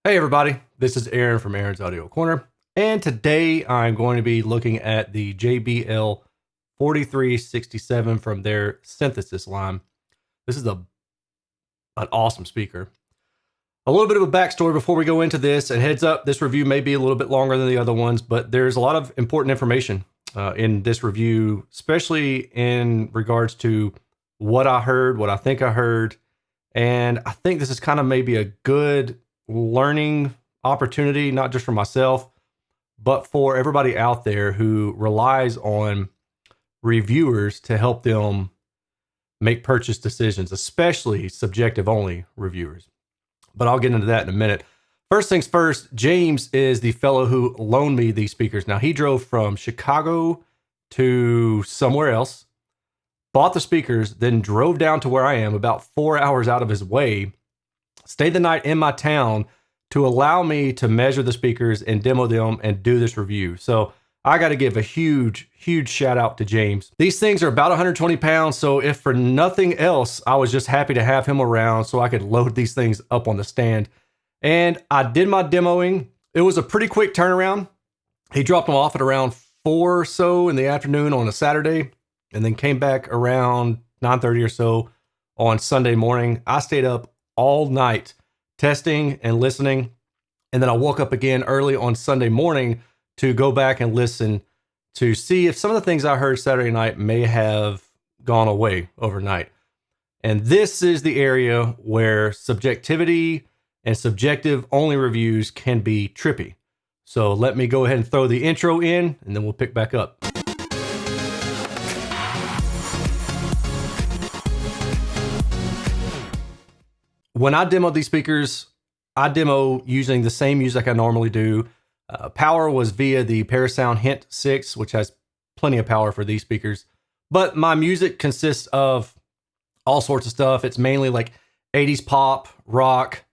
Hey everybody, this is Erin from Erin's Audio Corner, and today I'm going to be looking at the JBL 4367 from their synthesis line. This is an awesome speaker. A little bit of a backstory before we go into this, and heads up, this review may be a little bit longer than the other ones, but there's a lot of important information in this review, especially in regards to what I heard, what I think I heard, and I think this is kind of maybe a good learning opportunity, not just for myself, but for everybody out there who relies on reviewers to help them make purchase decisions, especially subjective only reviewers. But I'll get into that in a minute. First things first, James is the fellow who loaned me these speakers. Now, he drove from Chicago to somewhere else, bought the speakers, then drove down to where I am about 4 hours out of his way, stayed the night in my town to allow me to measure the speakers and demo them and do this review. So I got to give a huge shout out to James. These things are about 120 pounds. So if for nothing else, I was just happy to have him around so I could load these things up on the stand. And I did my demoing. It was a pretty quick turnaround. He dropped them off at around 4 or so in the afternoon on a Saturday, and then came back around 9:30 or so on Sunday morning. I stayed up all night testing and listening. And then I woke up again early on Sunday morning to go back and listen to see if some of the things I heard Saturday night may have gone away overnight. And this is the area where subjectivity and subjective only reviews can be trippy. So let me go ahead and throw the intro in, and then we'll pick back up. When I demo these speakers, I demo using the same music I normally do. Power was via the Parasound Hint 6, which has plenty of power for these speakers. But my music consists of all sorts of stuff. It's mainly like 80s pop, rock,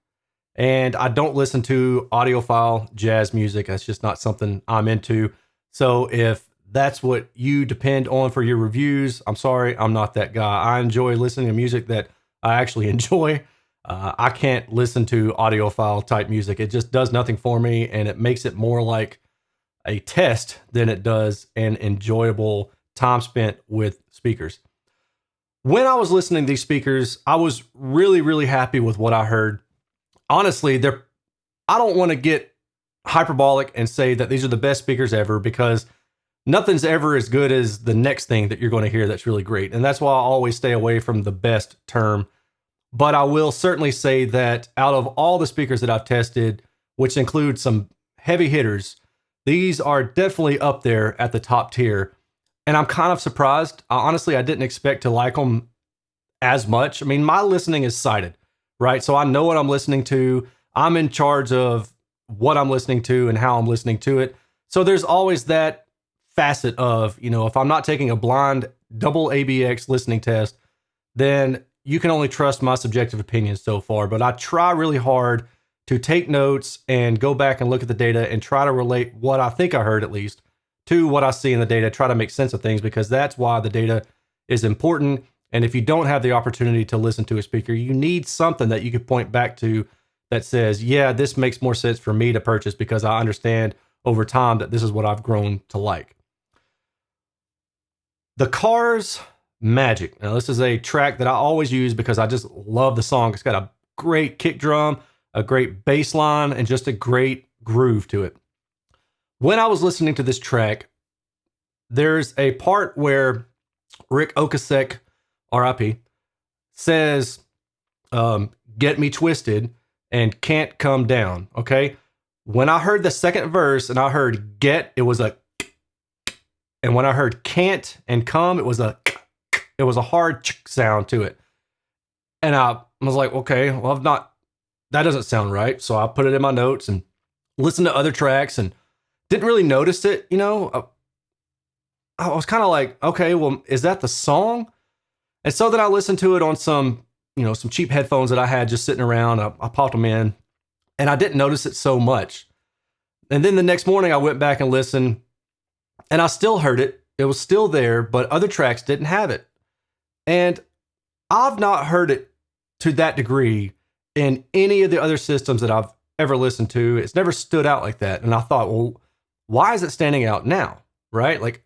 and I don't listen to audiophile jazz music. That's just not something I'm into. So if that's what you depend on for your reviews, I'm sorry, I'm not that guy. I enjoy listening to music that I actually enjoy. I can't listen to audiophile type music. It just does nothing for me, and it makes it more like a test than it does an enjoyable time spent with speakers. When I was listening to these speakers, I was really happy with what I heard. Honestly, I don't want to get hyperbolic and say that these are the best speakers ever, because nothing's ever as good as the next thing that you're going to hear that's really great. And that's why I always stay away from the best term. But I will certainly say that out of all the speakers that I've tested, which include some heavy hitters, these are definitely up there at the top tier. And I'm kind of surprised. Honestly, I didn't expect to like them as much. I mean, my listening is sighted, right? So I know what I'm listening to. I'm in charge of what I'm listening to and how I'm listening to it. So there's always that facet of, if I'm not taking a blind double ABX listening test, then you can only trust my subjective opinions so far. But I try really hard to take notes and go back and look at the data and try to relate what I think I heard, at least, to what I see in the data, try to make sense of things, because that's why the data is important. And if you don't have the opportunity to listen to a speaker, you need something that you could point back to that says, yeah, this makes more sense for me to purchase because I understand over time that this is what I've grown to like. The Cars Magic. Now, this is a track that I always use because I just love the song. It's got a great kick drum, a great bass line, and just a great groove to it. When I was listening to this track, there's a part where Rick Ocasek, RIP, says, get me twisted and can't come down, okay? When I heard the second verse and I heard get, it was a, and when I heard can't and come, it was a hard sound to it. And I was like, okay, well, that doesn't sound right. So I put it in my notes and listened to other tracks and didn't really notice it. I was kind of like, okay, well, is that the song? And so then I listened to it on some cheap headphones that I had just sitting around. I popped them in and I didn't notice it so much. And then the next morning I went back and listened and I still heard it. It was still there, but other tracks didn't have it. And I've not heard it to that degree in any of the other systems that I've ever listened to, it's never stood out like that. And I thought, well, why is it standing out now? Right? Like,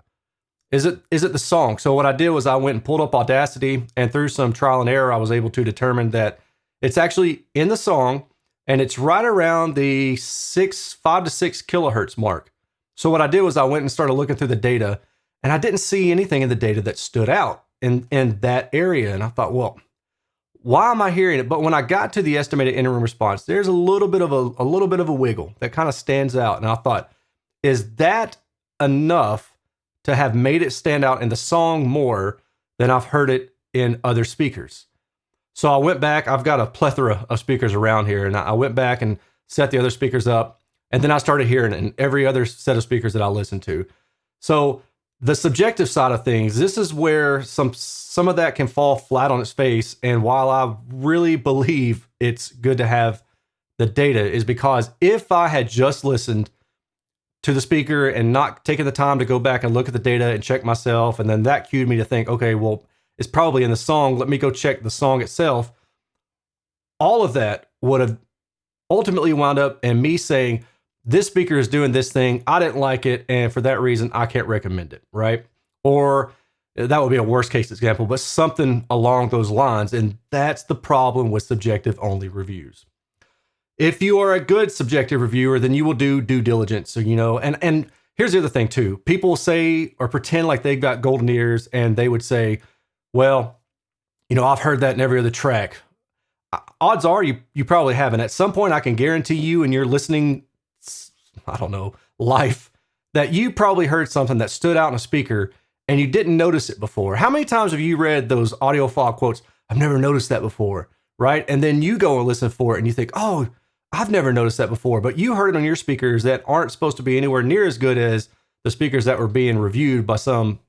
is it the song? So what I did was I went and pulled up Audacity, and through some trial and error, I was able to determine that it's actually in the song, and it's right around the 5 to 6 kilohertz mark. So what I did was I went and started looking through the data, and I didn't see anything in the data that stood out in that area. And I thought, well, why am I hearing it? But when I got to the estimated in-room response, there's a little bit of a wiggle that kind of stands out. And I thought, is that enough to have made it stand out in the song more than I've heard it in other speakers? So I went back. I've got a plethora of speakers around here, and I went back and set the other speakers up, and then I started hearing it in every other set of speakers that I listened to. So the subjective side of things, this is where some of that can fall flat on its face. And while I really believe it's good to have the data, is because if I had just listened to the speaker and not taking the time to go back and look at the data and check myself, and then that cued me to think, okay, well, it's probably in the song. Let me go check the song itself. All of that would have ultimately wound up in me saying, this speaker is doing this thing, I didn't like it, and for that reason, I can't recommend it, right? Or that would be a worst case example, but something along those lines. And that's the problem with subjective only reviews. If you are a good subjective reviewer, then you will do due diligence. So, and here's the other thing too. People say or pretend like they've got golden ears, and they would say, well, I've heard that in every other track. Odds are you probably haven't. At some point, I can guarantee you in your listening, life, that you probably heard something that stood out in a speaker and you didn't notice it before. How many times have you read those audiophile quotes? I've never noticed that before, right? And then you go and listen for it and you think, oh, I've never noticed that before, but you heard it on your speakers that aren't supposed to be anywhere near as good as the speakers that were being reviewed by some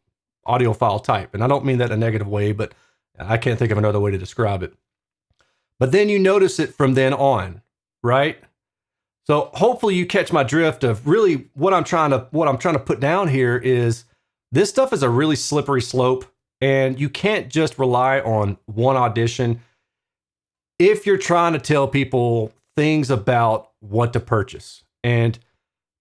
audiophile type. And I don't mean that in a negative way, but I can't think of another way to describe it. But then you notice it from then on, right? So hopefully you catch my drift of really what I'm trying to put down here is this stuff is a really slippery slope, and you can't just rely on one audition if you're trying to tell people things about what to purchase. And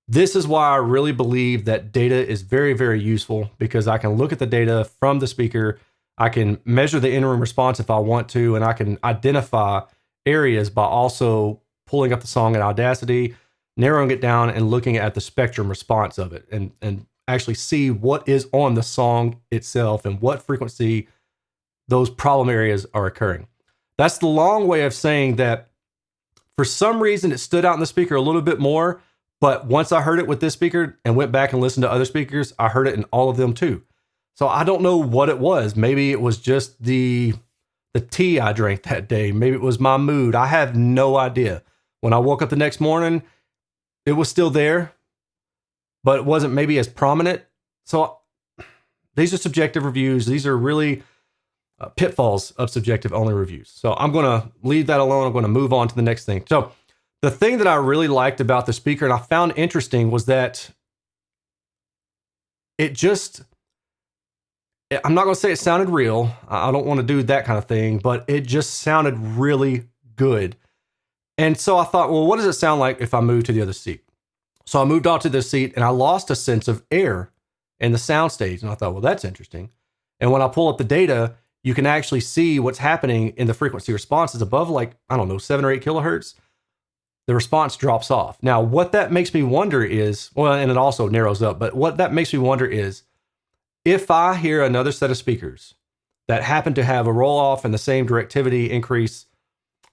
this is why I really believe that data is very, very useful, because I can look at the data from the speaker, I can measure the in-room response if I want to, and I can identify areas by also pulling up the song in Audacity, narrowing it down, and looking at the spectrum response of it, and actually see what is on the song itself and what frequency those problem areas are occurring. That's the long way of saying that for some reason it stood out in the speaker a little bit more, but once I heard it with this speaker and went back and listened to other speakers, I heard it in all of them too. So I don't know what it was. Maybe it was just the tea I drank that day. Maybe it was my mood. I have no idea. When I woke up the next morning, it was still there, but it wasn't maybe as prominent. So these are subjective reviews. These are really pitfalls of subjective only reviews. So I'm going to leave that alone. I'm going to move on to the next thing. So the thing that I really liked about the speaker and I found interesting was that I'm not going to say it sounded real. I don't want to do that kind of thing, but it just sounded really good. And so I thought, well, what does it sound like if I move to the other seat? So I moved on to this seat and I lost a sense of air in the soundstage. And I thought, well, that's interesting. And when I pull up the data, you can actually see what's happening in the frequency responses above 7 or 8 kilohertz. The response drops off. Now, what that makes me wonder is, and it also narrows up, but what that makes me wonder is, if I hear another set of speakers that happen to have a roll off and the same directivity increase,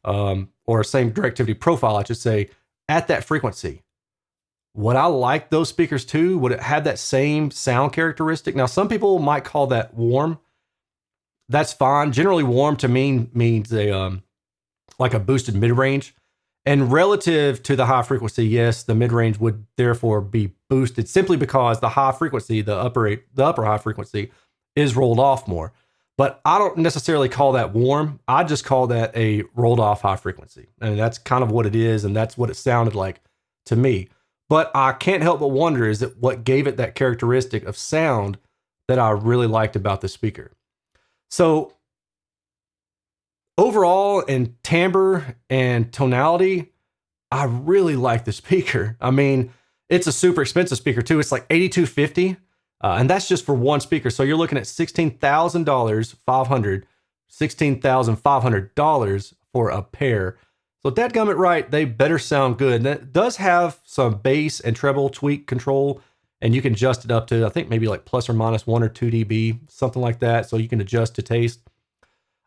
or same directivity profile, I should say, at that frequency, would I like those speakers too? Would it have that same sound characteristic? Now, some people might call that warm. That's fine. Generally, warm to me means a boosted mid-range. And relative to the high frequency, yes, the mid-range would therefore be boosted simply because the high frequency, the upper high frequency, is rolled off more. But I don't necessarily call that warm. I just call that a rolled off high frequency. And that's kind of what it is, and that's what it sounded like to me. But I can't help but wonder, is that what gave it that characteristic of sound that I really liked about the speaker. So overall, in timbre and tonality, I really like the speaker. I mean, it's a super expensive speaker too. It's like $8,250, and that's just for one speaker. So you're looking at $16,500 for a pair. So dadgummit right, they better sound good. And it does have some bass and treble tweak control, and you can adjust it up to, I think, maybe like plus or minus 1 or 2 dB, something like that. So you can adjust to taste.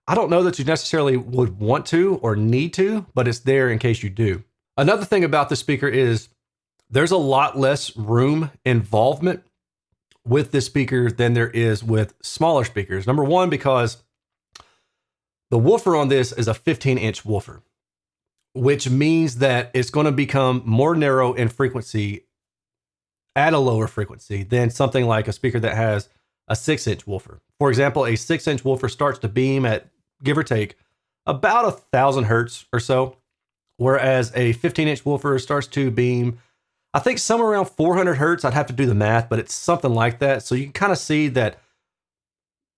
I don't know that you necessarily would want to or need to, but it's there in case you do. Another thing about the speaker is there's a lot less room involvement with this speaker than there is with smaller speakers. Number one, because the woofer on this is a 15-inch woofer, which means that it's going to become more narrow in frequency at a lower frequency than something like a speaker that has a 6-inch woofer. For example, a 6-inch woofer starts to beam at, give or take, about 1,000 hertz or so, whereas a 15-inch woofer starts to beam, I think, somewhere around 400 hertz. I'd have to do the math, but it's something like that. So you can kind of see that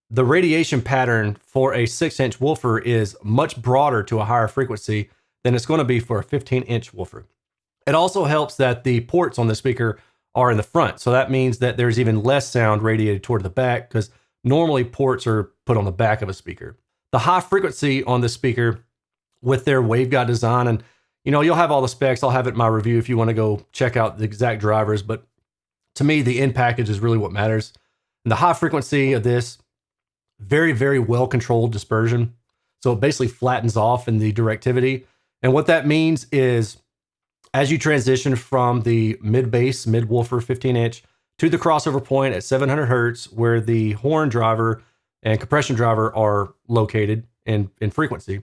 the radiation pattern for a 6-inch woofer is much broader to a higher frequency than it's going to be for a 15-inch woofer. It also helps that the ports on the speaker are in the front. So that means that there's even less sound radiated toward the back, because normally ports are put on the back of a speaker. The high frequency on the speaker with their waveguide design, and you'll have all the specs. I'll have it in my review if you want to go check out the exact drivers. But to me, the end package is really what matters. And the high frequency of this, very, very well controlled dispersion. So it basically flattens off in the directivity. And what that means is, as you transition from the mid-bass, mid-woofer 15-inch to the crossover point at 700 hertz, where the horn driver and compression driver are located in frequency,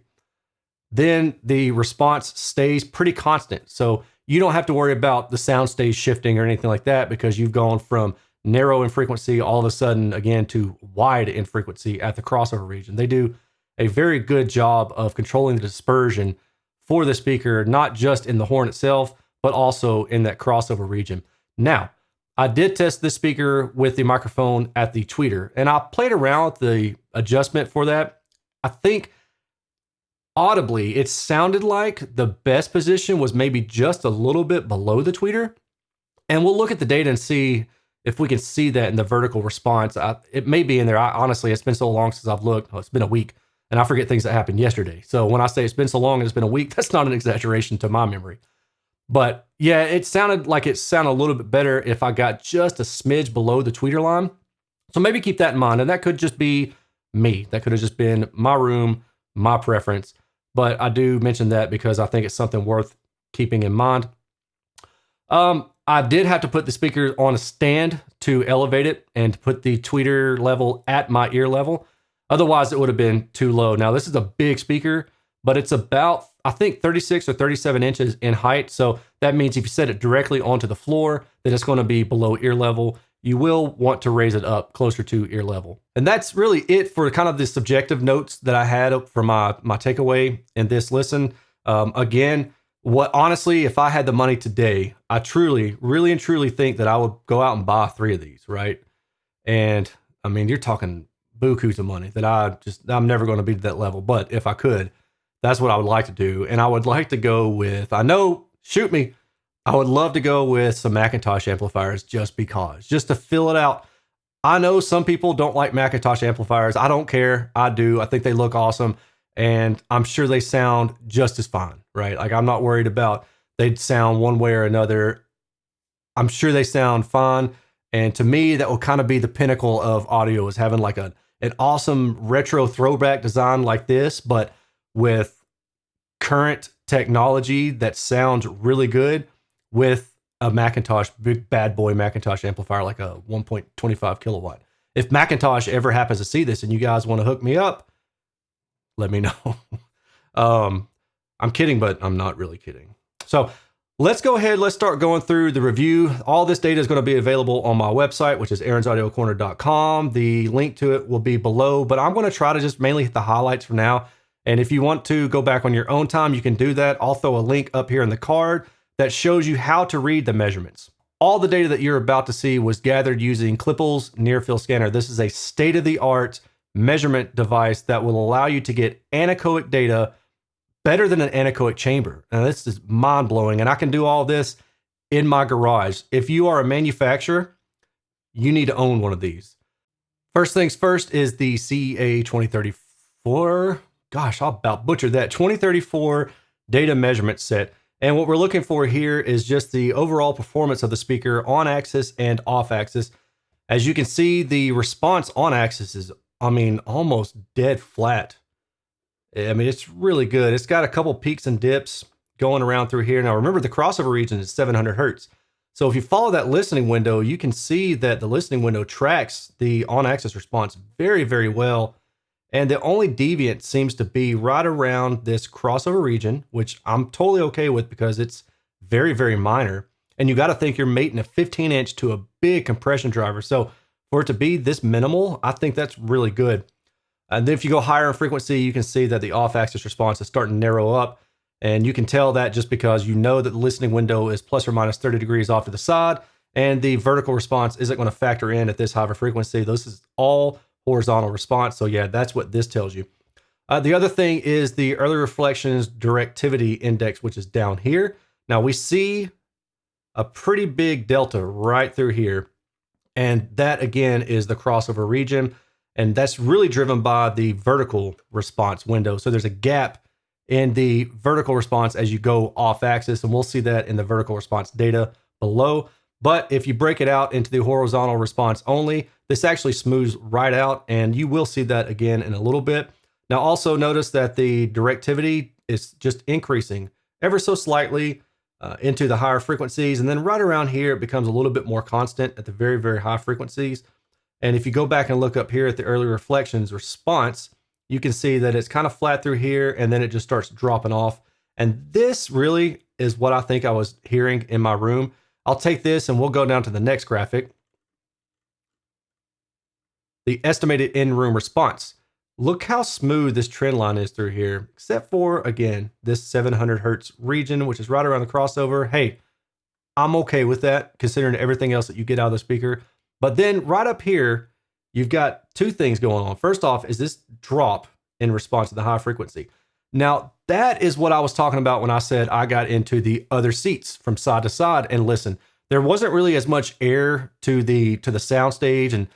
then the response stays pretty constant. So you don't have to worry about the sound stage shifting or anything like that, because you've gone from narrow in frequency all of a sudden again to wide in frequency at the crossover region. They do a very good job of controlling the dispersion for the speaker, not just in the horn itself, but also in that crossover region. Now, I did test this speaker with the microphone at the tweeter, and I played around with the adjustment for that. I think audibly, it sounded like the best position was maybe just a little bit below the tweeter. And we'll look at the data and see if we can see that in the vertical response. It may be in there. Honestly, it's been so long since I've looked. It's been a week, and I forget things that happened yesterday. So when I say it's been so long and it's been a week, that's not an exaggeration to my memory. But yeah, it sounded a little bit better if I got just a smidge below the tweeter line. So maybe keep that in mind. And that could just be me. That could have just been my room, my preference. But I do mention that because I think it's something worth keeping in mind. I did have to put the speaker on a stand to elevate it and put the tweeter level at my ear level. Otherwise, it would have been too low. Now, this is a big speaker, but it's about, I think, 36 or 37 inches in height. So that means if you set it directly onto the floor, then it's going to be below ear level. You will want to raise it up closer to ear level. And that's really it for kind of the subjective notes that I had for my takeaway in this listen. Again, honestly, if I had the money today, I truly, really and truly think that I would go out and buy 3 of these, right? And I mean, you're talking bukus of money that I'm never going to be to that level. But if I could, that's what I would like to do. And I would like to go with, shoot me, I would love to go with some Macintosh amplifiers just to fill it out. I know some people don't like Macintosh amplifiers. I don't care. I do. I think they look awesome. And I'm sure they sound just as fine, right? Like, I'm not worried about they'd sound one way or another. I'm sure they sound fine. And to me, that will kind of be the pinnacle of audio, is having like an awesome retro throwback design like this, but with current technology that sounds really good, with a Macintosh, big bad boy Macintosh amplifier, like a 1.25 kilowatt. If Macintosh ever happens to see this and you guys want to hook me up, let me know. I'm kidding, but I'm not really kidding. So let's go ahead. Let's start going through the review. All this data is going to be available on my website, which is aaronsaudiocorner.com. The link to it will be below, but I'm going to try to just mainly hit the highlights for now. And if you want to go back on your own time, you can do that. I'll throw a link up here in the card that shows you how to read the measurements. All the data that you're about to see was gathered using Klippel's near-field scanner. This is a state-of-the-art measurement device that will allow you to get anechoic data better than an anechoic chamber. Now, this is mind blowing, and I can do all this in my garage. If you are a manufacturer, you need to own one of these. First things first is the CEA 2034. Gosh, I'll about butcher that. 2034 data measurement set. And what we're looking for here is just the overall performance of the speaker on axis and off axis. As you can see, the response on axis is, almost dead flat. It's really good. It's got a couple peaks and dips going around through here. Now, remember, the crossover region is 700 hertz. So if you follow that listening window, you can see that the listening window tracks the on-axis response very, very well. And the only deviant seems to be right around this crossover region, which I'm totally okay with because it's very, very minor. And you got to think you're mating a 15-inch to a big compression driver. So for it to be this minimal, I think that's really good. And then if you go higher in frequency, you can see that the off-axis response is starting to narrow up. And you can tell that just because you know that the listening window is plus or minus 30 degrees off to the side, and the vertical response isn't going to factor in at this high of a frequency. This is all horizontal response. So yeah, that's what this tells you. The other thing is the early reflections directivity index, which is down here. Now we see a pretty big delta right through here. And that again is the crossover region. And that's really driven by the vertical response window. So there's a gap in the vertical response as you go off axis. And we'll see that in the vertical response data below. But if you break it out into the horizontal response only, this actually smooths right out, and you will see that again in a little bit. Now also notice that the directivity is just increasing ever so slightly into the higher frequencies, and then right around here it becomes a little bit more constant at the very, very high frequencies. And if you go back and look up here at the early reflections response, you can see that it's kind of flat through here, and then it just starts dropping off. And this really is what I think I was hearing in my room. I'll take this and we'll go down to the next graphic. The estimated in-room response. Look how smooth this trend line is through here, except for, again, this 700 hertz region, which is right around the crossover. Hey, I'm okay with that, considering everything else that you get out of the speaker. But then right up here, you've got two things going on. First off is this drop in response to the high frequency. Now, that is what I was talking about when I said I got into the other seats from side to side and listen. There wasn't really as much air to the soundstage, and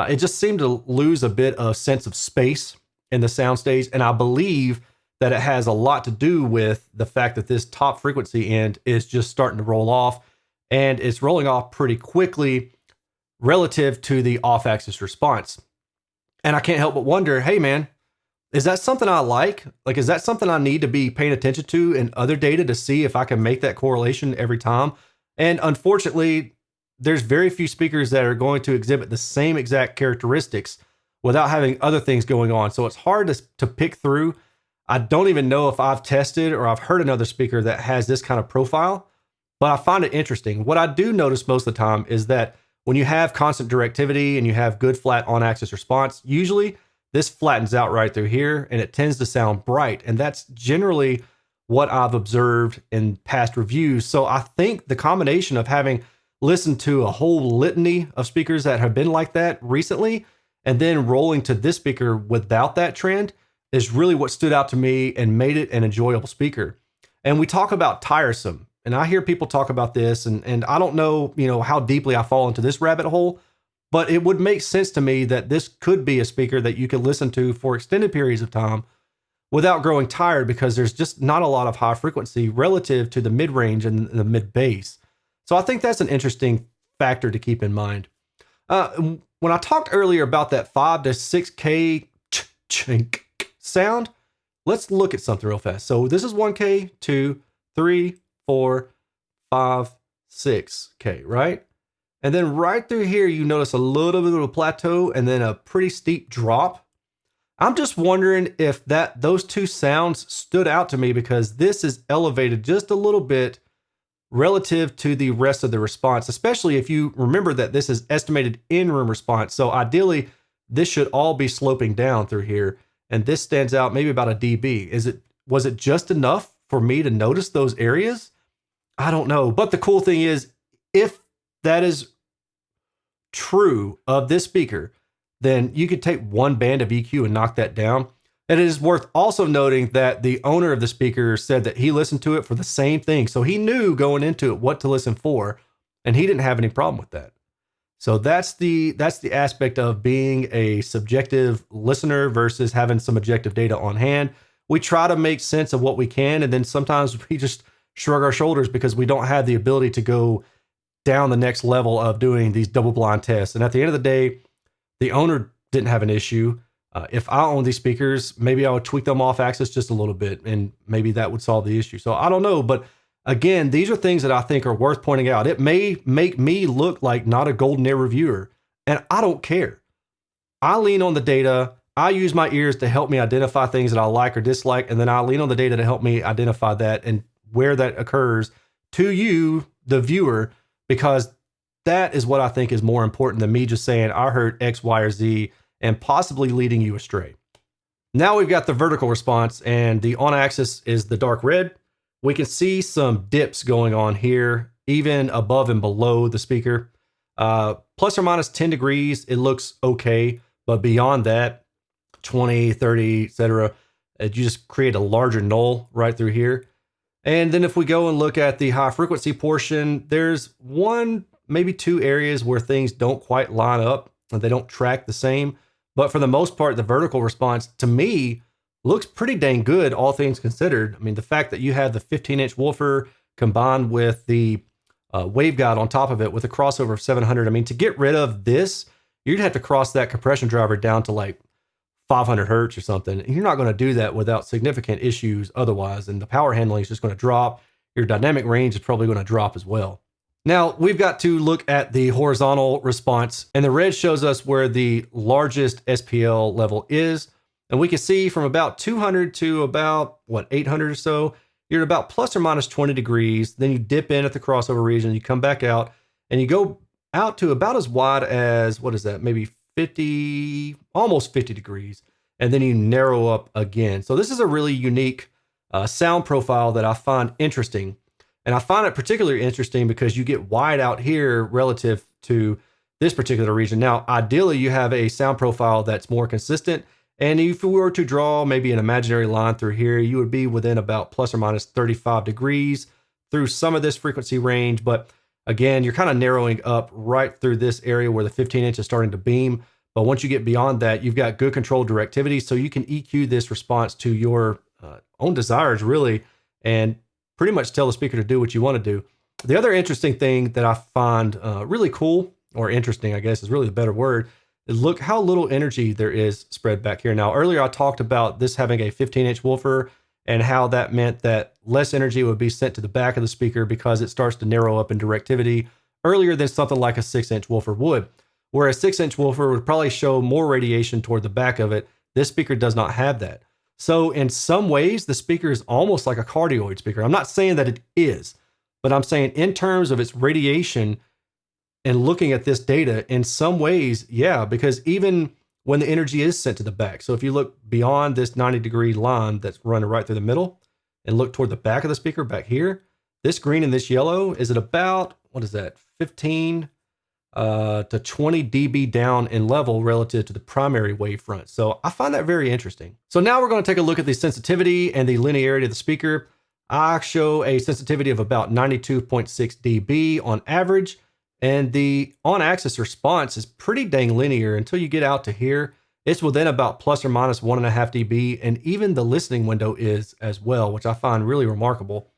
it just seemed to lose a bit of sense of space in the soundstage. And I believe that it has a lot to do with the fact that this top frequency end is just starting to roll off, and it's rolling off pretty quickly relative to the off-axis response. And I can't help but wonder, hey man, is that something I like? Like, is that something I need to be paying attention to in other data to see if I can make that correlation every time? And unfortunately, there's very few speakers that are going to exhibit the same exact characteristics without having other things going on. So it's hard to pick through. I don't even know if I've tested or I've heard another speaker that has this kind of profile, but I find it interesting. What I do notice most of the time is that when you have constant directivity and you have good flat on-axis response, usually this flattens out right through here and it tends to sound bright. And that's generally what I've observed in past reviews. So I think the combination of having listened to a whole litany of speakers that have been like that recently, and then rolling to this speaker without that trend, is really what stood out to me and made it an enjoyable speaker. And we talk about tiresome, and I hear people talk about this, and I don't know, how deeply I fall into this rabbit hole, but it would make sense to me that this could be a speaker that you could listen to for extended periods of time without growing tired, because there's just not a lot of high frequency relative to the mid-range and the mid-bass. So I think that's an interesting factor to keep in mind. When I talked earlier about that 5 to 6K chink sound, let's look at something real fast. So this is 1K, 2, 3, 4, 5, 6K, right? And then right through here, you notice a little bit of a plateau and then a pretty steep drop. I'm just wondering if those two sounds stood out to me because this is elevated just a little bit relative to the rest of the response, especially if you remember that this is estimated in-room response. So ideally, this should all be sloping down through here. And this stands out maybe about a dB. Was it just enough for me to notice those areas? I don't know. But the cool thing is, if that is true of this speaker, then you could take one band of EQ and knock that down. And it is worth also noting that the owner of the speaker said that he listened to it for the same thing. So he knew going into it what to listen for, and he didn't have any problem with that. So that's the aspect of being a subjective listener versus having some objective data on hand. We try to make sense of what we can, and then sometimes we just shrug our shoulders because we don't have the ability to go down the next level of doing these double blind tests. And at the end of the day, the owner didn't have an issue. If I own these speakers, maybe I would tweak them off axis just a little bit, and maybe that would solve the issue. So I don't know, but again, these are things that I think are worth pointing out. It may make me look like not a golden ear reviewer, and I don't care. I lean on the data. I use my ears to help me identify things that I like or dislike, and then I lean on the data to help me identify that and where that occurs to you, the viewer, because that is what I think is more important than me just saying I heard X, Y, or Z and possibly leading you astray. Now we've got the vertical response, and the on axis is the dark red. We can see some dips going on here, even above and below the speaker. Plus or minus 10 degrees, it looks okay. But beyond that, 20, 30, etc., you just create a larger null right through here. And then if we go and look at the high frequency portion, there's one, maybe two areas where things don't quite line up and they don't track the same. But for the most part, the vertical response, to me, looks pretty dang good, all things considered. I mean, the fact that you have the 15-inch woofer combined with the waveguide on top of it with a crossover of 700. I mean, to get rid of this, you'd have to cross that compression driver down to like 500 hertz or something. And you're not going to do that without significant issues otherwise. And the power handling is just going to drop. Your dynamic range is probably going to drop as well. Now, we've got to look at the horizontal response, and the red shows us where the largest SPL level is. And we can see from about 200 to about, 800 or so, you're at about plus or minus 20 degrees. Then you dip in at the crossover region, you come back out, and you go out to about as wide as, maybe 50, almost 50 degrees. And then you narrow up again. So this is a really unique sound profile that I find interesting. And I find it particularly interesting because you get wide out here relative to this particular region. Now, ideally, you have a sound profile that's more consistent. And if we were to draw maybe an imaginary line through here, you would be within about plus or minus 35 degrees through some of this frequency range. But again, you're kind of narrowing up right through this area where the 15-inch is starting to beam. But once you get beyond that, you've got good controlled directivity. So you can EQ this response to your own desires, really, and pretty much tell the speaker to do what you want to do. The other interesting thing that I find really cool, or interesting, I guess is really the better word, is look how little energy there is spread back here. Now, earlier I talked about this having a 15-inch woofer and how that meant that less energy would be sent to the back of the speaker because it starts to narrow up in directivity earlier than something like a 6-inch woofer would. Where a 6-inch woofer would probably show more radiation toward the back of it, this speaker does not have that. So in some ways, the speaker is almost like a cardioid speaker. I'm not saying that it is, but I'm saying in terms of its radiation and looking at this data, in some ways, yeah, because even when the energy is sent to the back. So if you look beyond this 90-degree line that's running right through the middle and look toward the back of the speaker back here, this green and this yellow is at about, 15 to 20 dB down in level relative to the primary wavefront. So I find that very interesting. So now we're going to take a look at the sensitivity and the linearity of the speaker. I show a sensitivity of about 92.6 dB on average, and the on-axis response is pretty dang linear until you get out to here. It's within about plus or minus 1.5 dB, and even the listening window is as well, which I find really remarkable.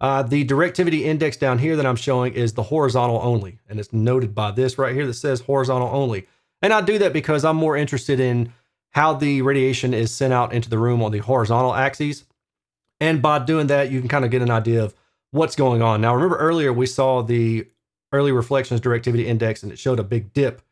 The Directivity Index down here that I'm showing is the horizontal only, and it's noted by this right here that says horizontal only. And I do that because I'm more interested in how the radiation is sent out into the room on the horizontal axes. And by doing that, you can kind of get an idea of what's going on. Now, remember earlier we saw the early reflections Directivity Index, and it showed a big dip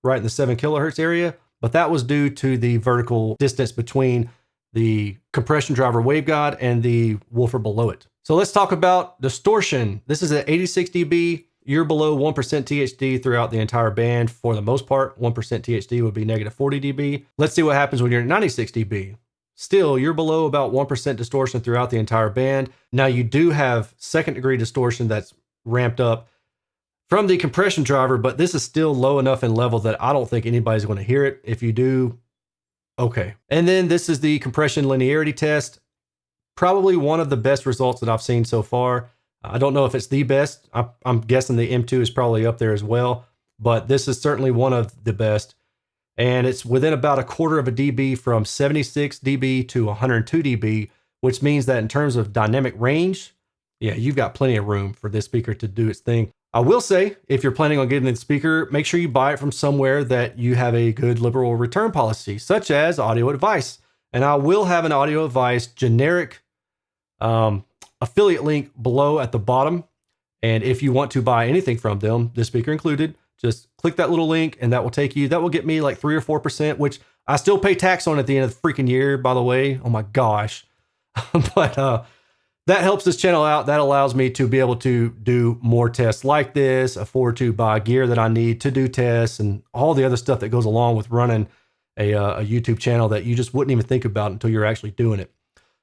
right in the 7 kilohertz area, but that was due to the vertical distance between the compression driver waveguide and the woofer below it. So let's talk about distortion. This is at 86 dB. You're below 1% THD throughout the entire band. For the most part, 1% THD would be negative 40 dB. Let's see what happens when you're at 96 dB. Still, you're below about 1% distortion throughout the entire band. Now, you do have second degree distortion that's ramped up from the compression driver, but this is still low enough in level that I don't think anybody's going to hear it. If you do, Okay. And then this is the compression linearity test. Probably one of the best results that I've seen so far. I don't know if it's the best. I'm guessing the M2 is probably up there as well, but this is certainly one of the best. And it's within about a quarter of a dB from 76 dB to 102 dB, which means that in terms of dynamic range, yeah, you've got plenty of room for this speaker to do its thing. I will say, if you're planning on getting the speaker, make sure you buy it from somewhere that you have a good liberal return policy, such as Audio Advice. And I will have an Audio Advice generic affiliate link below at the bottom. And if you want to buy anything from them, this speaker included, just click that little link and that will take you, that will get me like 3 or 4%, which I still pay tax on at the end of the freaking year, by the way. Oh my gosh. But that helps this channel out. That allows me to be able to do more tests like this, afford to buy gear that I need to do tests and all the other stuff that goes along with running a YouTube channel that you just wouldn't even think about until you're actually doing it.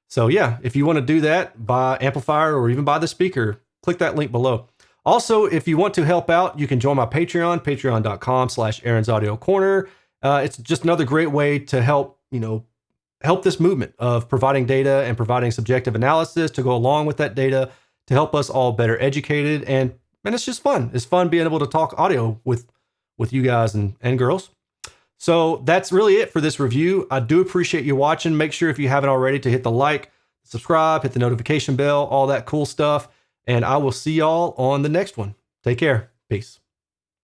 So yeah, if you want to do that, buy amplifier or even buy the speaker, click that link below. Also, if you want to help out, you can join my Patreon, patreon.com/Erin's Audio Corner. It's just another great way to help, help this movement of providing data and providing subjective analysis to go along with that data to help us all better educated. And it's just fun. It's fun being able to talk audio with you guys and girls. So that's really it for this review. I do appreciate you watching. Make sure if you haven't already to hit the like, subscribe, hit the notification bell, all that cool stuff. And I will see y'all on the next one. Take care. Peace.